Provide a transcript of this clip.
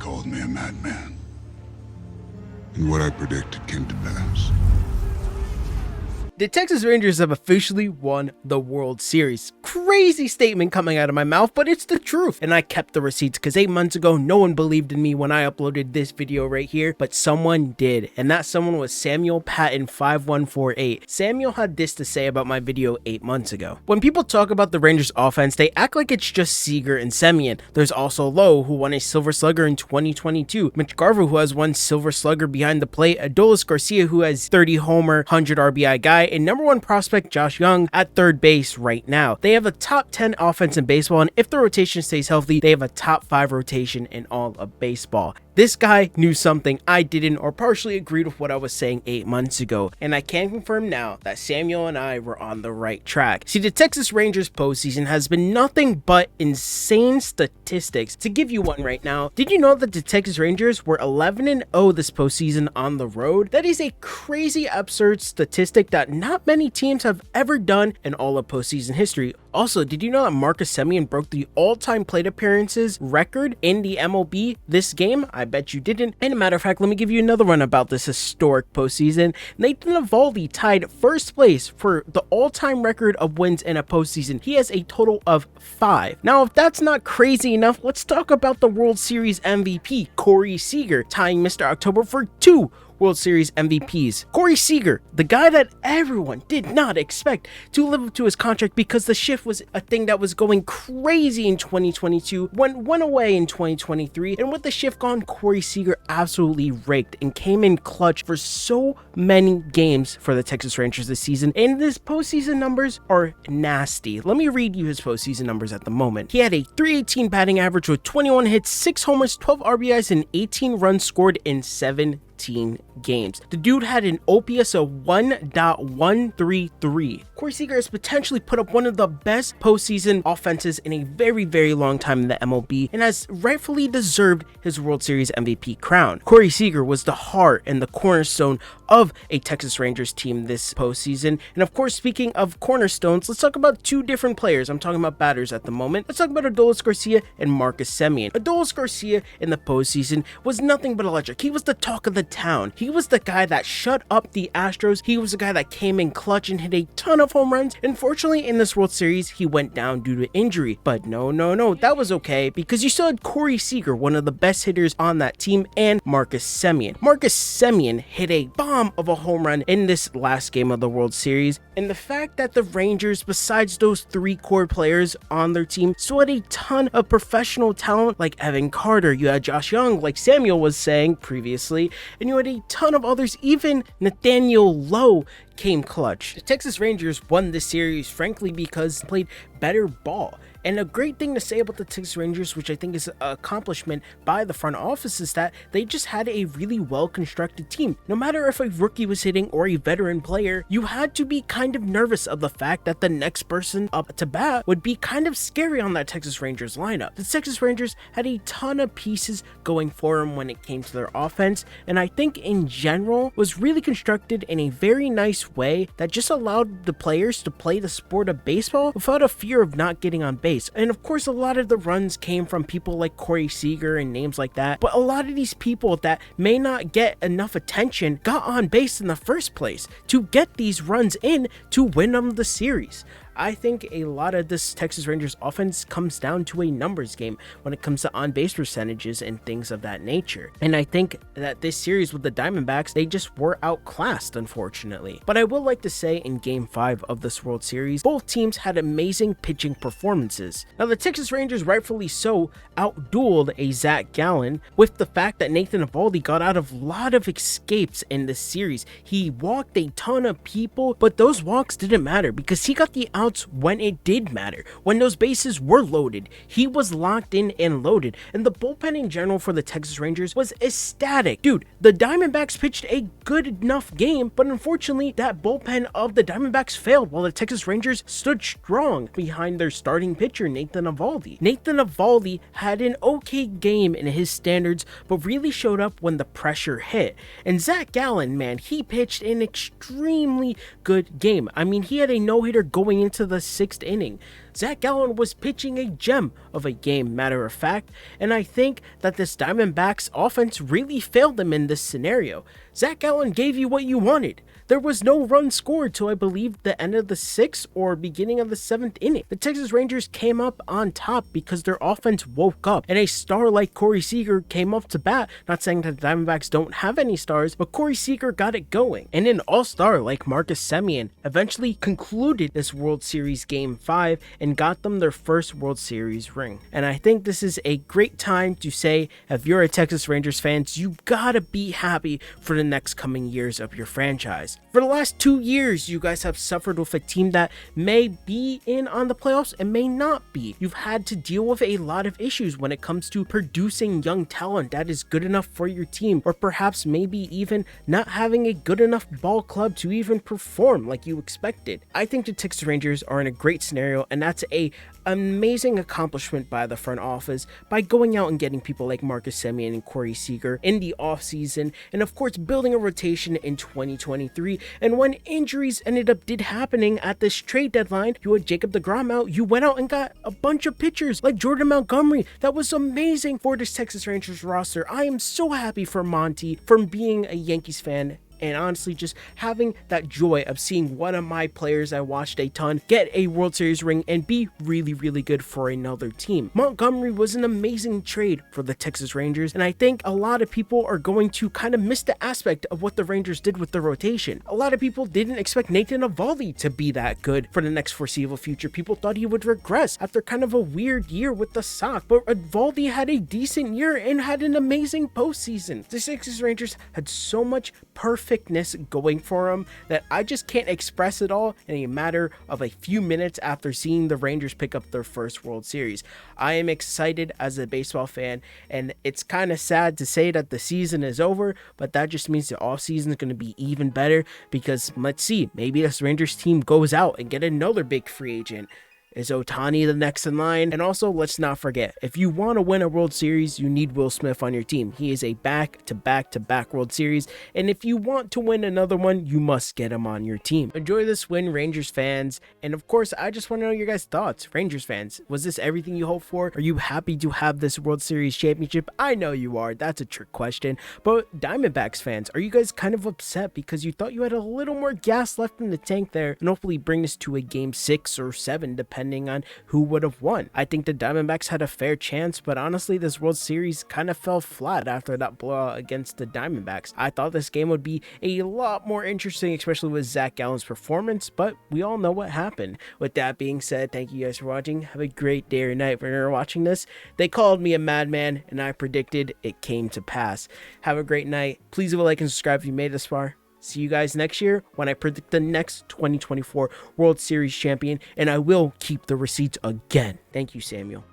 called me a madman. And what I predicted came to pass. The Texas Rangers have officially won the World Series. Crazy statement coming out of my mouth, but it's the truth. And I kept the receipts because 8 months ago, no one believed in me when I uploaded this video right here, but someone did. And that someone was Samuel Patton 5148. Samuel had this to say about my video 8 months ago. When people talk about the Rangers offense, they act like it's just Seager and Semien. There's also Lowe, who won a Silver Slugger in 2022. Mitch, who has one Silver Slugger behind the plate. Adolis Garcia, who has 30 homer, 100 RBI guy. And number one prospect Josh Young at third base right now. They have a top 10 offense in baseball, and if the rotation stays healthy, they have a top 5 rotation in all of baseball. This guy knew something I didn't, or partially agreed with what I was saying 8 months ago, and I can confirm now that Samuel and I were on the right track. See, the Texas Rangers postseason has been nothing but insane statistics. To give you one right now, did you know that the Texas Rangers were 11-0 this postseason on the road? That is a crazy, absurd statistic that not many teams have ever done in all of postseason history. Also, did you know that Marcus Semien broke the all-time plate appearances record in the MLB this game? I bet you didn't. And a matter of fact, let me give you another one about this historic postseason. Nathan Eovaldi tied first place for the all-time record of wins in a postseason. He has a total of 5. Now, if that's not crazy enough, let's talk about the World Series MVP, Corey Seager, tying Mr. October for 2 World Series MVPs. Corey Seager, the guy that everyone did not expect to live up to his contract because the shift was a thing that was going crazy in 2022, went away in 2023, and with the shift gone, Corey Seager absolutely raked and came in clutch for so many games for the Texas Rangers this season, and his postseason numbers are nasty. Let me read you his postseason numbers at the moment. He had a .318 batting average with 21 hits, 6 homers, 12 RBIs, and 18 runs scored in 17 games. The dude had an OPS of 1.133. Corey Seager has potentially put up one of the best postseason offenses in a very, very long time in the MLB and has rightfully deserved his World Series MVP crown. Corey Seager was the heart and the cornerstone of a Texas Rangers team this postseason. And of course, speaking of cornerstones, let's talk about 2 different players. I'm talking about batters at the moment. Let's talk about Adolis Garcia and Marcus Semien. Adolis Garcia in the postseason was nothing but electric. He was the talk of the town. He was the guy that shut up the Astros. He was the guy that came in clutch and hit a ton of home runs. Unfortunately, in this World Series, he went down due to injury. But no, that was okay because you still had Corey Seager, one of the best hitters on that team, and Marcus Semien. Marcus Semien hit a bomb of a home run in this last game of the World Series. And the fact that the Rangers, besides those 3 core players on their team, still had a ton of professional talent like Evan Carter. You had Josh Young, like Samuel was saying previously, and you had a ton of others. Even Nathaniel Lowe came clutch. The Texas Rangers won this series frankly because they played better ball. And a great thing to say about the Texas Rangers, which I think is an accomplishment by the front office, is that they just had a really well-constructed team. No matter if a rookie was hitting or a veteran player, you had to be kind of nervous of the fact that the next person up to bat would be kind of scary on that Texas Rangers lineup. The Texas Rangers had a ton of pieces going for them when it came to their offense, and I think in general was really constructed in a very nice way that just allowed the players to play the sport of baseball without a fear of not getting on base. And of course, a lot of the runs came from people like Corey Seager and names like that, but a lot of these people that may not get enough attention got on base in the first place to get these runs in to win them the series. I think a lot of this Texas Rangers offense comes down to a numbers game when it comes to on-base percentages and things of that nature. And I think that this series with the Diamondbacks, they just were outclassed, unfortunately. But I will like to say in Game 5 of this World Series, both teams had amazing pitching performances. Now, the Texas Rangers, rightfully so, outdueled a Zach Gallen with the fact that Nathan Eovaldi got out of a lot of escapes in this series. He walked a ton of people, but those walks didn't matter because he got the outs when it did matter. When those bases were loaded, he was locked in and loaded. And the bullpen in general for the Texas Rangers was ecstatic. Dude, the Diamondbacks pitched a good enough game, but unfortunately, that bullpen of the Diamondbacks failed while the Texas Rangers stood strong behind their starting pitcher, Nathan Eovaldi. Nathan Eovaldi had an okay game in his standards, but really showed up when the pressure hit. And Zach Gallen, man, he pitched an extremely good game. I mean, he had a no-hitter going into into the 6th inning. Zach Gallen was pitching a gem of a game, matter of fact, and I think that this Diamondbacks offense really failed them in this scenario. Zach Gallen gave you what you wanted. There was no run scored till I believe the end of the 6th or beginning of the 7th inning. The Texas Rangers came up on top because their offense woke up, and a star like Corey Seager came up to bat. Not saying that the Diamondbacks don't have any stars, but Corey Seager got it going. And an all-star like Marcus Semien eventually concluded this World Series Game 5 and got them their first World Series ring. And I think this is a great time to say, if you're a Texas Rangers fan, you gotta be happy for the next coming years of your franchise. For the last 2 years, you guys have suffered with a team that may be in on the playoffs and may not be. You've had to deal with a lot of issues when it comes to producing young talent that is good enough for your team, or perhaps maybe even not having a good enough ball club to even perform like you expected. I think the Texas Rangers are in a great scenario, and that's a amazing accomplishment by the front office by going out and getting people like Marcus Semien and Corey Seager in the offseason, and of course building a rotation in 2023. And when injuries did happening at this trade deadline, you had Jacob DeGrom out, you went out and got a bunch of pitchers like Jordan Montgomery. That was amazing for this Texas Rangers roster. I am so happy for Monty from being a Yankees fan, and honestly just having that joy of seeing one of my players I watched a ton get a World Series ring and be really, really good for another team. Montgomery was an amazing trade for the Texas Rangers, and I think a lot of people are going to kind of miss the aspect of what the Rangers did with the rotation. A lot of people didn't expect Nathan Eovaldi to be that good for the next foreseeable future. People thought he would regress after kind of a weird year with the Sox, but Eovaldi had a decent year and had an amazing postseason. The Texas Rangers had so much perfectness going for them that I just can't express it all in a matter of a few minutes after seeing the Rangers pick up their first World Series. I am excited as a baseball fan, and it's kind of sad to say that the season is over, but that just means the offseason is going to be even better, because let's see, maybe this Rangers team goes out and get another big free agent. Is Ohtani the next in line? And also, let's not forget, if you want to win a World Series, you need Will Smith on your team. He is a back-to-back-to-back World Series, and if you want to win another one, you must get him on your team. Enjoy this win, Rangers fans, and of course, I just want to know your guys' thoughts. Rangers fans, was this everything you hoped for? Are you happy to have this World Series championship? I know you are. That's a trick question. But Diamondbacks fans, are you guys kind of upset because you thought you had a little more gas left in the tank there, and hopefully bring this to a game 6 or 7, depending on who would have won? I think the Diamondbacks had a fair chance, but honestly, this World Series kind of fell flat after that blowout against the Diamondbacks. I thought this game would be a lot more interesting, especially with Zach Gallen's performance, but we all know what happened. With that being said, thank you guys for watching. Have a great day or night when you're watching this. They called me a madman, and I predicted it came to pass. Have a great night. Please leave a like and subscribe if you made it this far. See you guys next year when I predict the next 2024 World Series champion, and I will keep the receipts again. Thank you, Samuel.